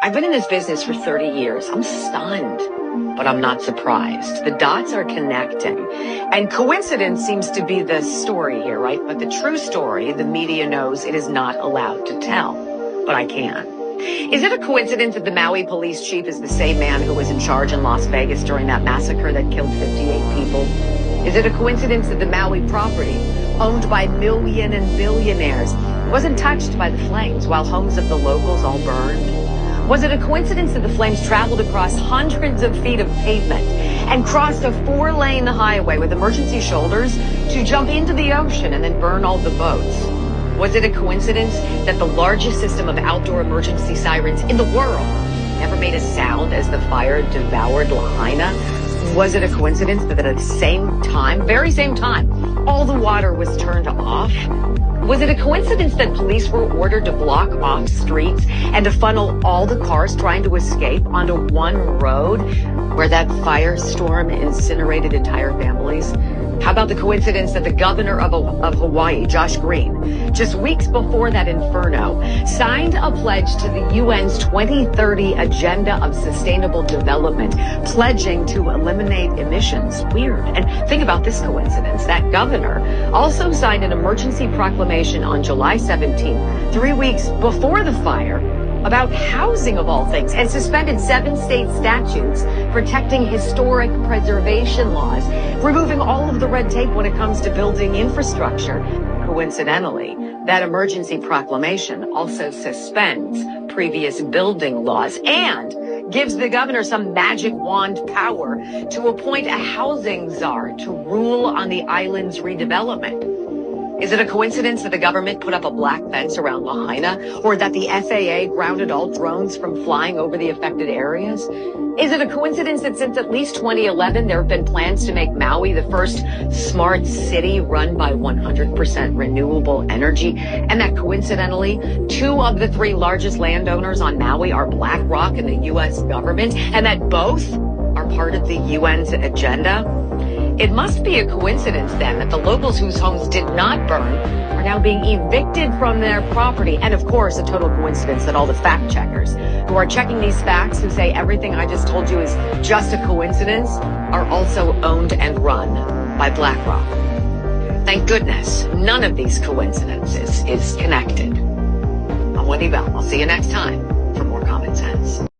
I've been in this business for 30 years. I'm stunned, but I'm not surprised. The dots are connecting. And coincidence seems to be the story here, right? But the true story, the media knows it is not allowed to tell. But I can. Is it a coincidence that the Maui police chief is the same man who was in charge in Las Vegas during that massacre that killed 58 people? Is it a coincidence that the Maui property, owned by million and billionaires, wasn't touched by the flames while homes of the locals all burned? Was it a coincidence that the flames traveled across hundreds of feet of pavement and crossed a 4-lane highway with emergency shoulders to jump into the ocean and then burn all the boats? Was it a coincidence that the largest system of outdoor emergency sirens in the world never made a sound as the fire devoured Lahaina? Was it a coincidence that at the same time, very same time, all the water was turned off? Was it a coincidence that police were ordered to block off streets and to funnel all the cars trying to escape onto one road where that firestorm incinerated entire families? How about the coincidence that the governor of Hawaii, Josh Green, just weeks before that inferno, signed a pledge to the UN's 2030 Agenda of Sustainable Development, pledging to eliminate emissions? Weird. And think about this coincidence. That governor also signed an emergency proclamation on July 17th, 3 weeks before the fire, about housing of all things, and suspended 7 state statutes protecting historic preservation laws, removing all of the red tape when it comes to building infrastructure. Coincidentally, that emergency proclamation also suspends previous building laws and gives the governor some magic wand power to appoint a housing czar to rule on the island's redevelopment. Is it a coincidence that the government put up a black fence around Lahaina, or that the FAA grounded all drones from flying over the affected areas? Is it a coincidence that since at least 2011, there have been plans to make Maui the first smart city run by 100% renewable energy, and that coincidentally, 2 of the 3 largest landowners on Maui are BlackRock and the U.S. government, and that both are part of the UN's agenda? It must be a coincidence, then, that the locals whose homes did not burn are now being evicted from their property. And, of course, a total coincidence that all the fact checkers who are checking these facts, who say everything I just told you is just a coincidence, are also owned and run by BlackRock. Thank goodness none of these coincidences is connected. I'm Wendy Bell. I'll see you next time for more Common Sense.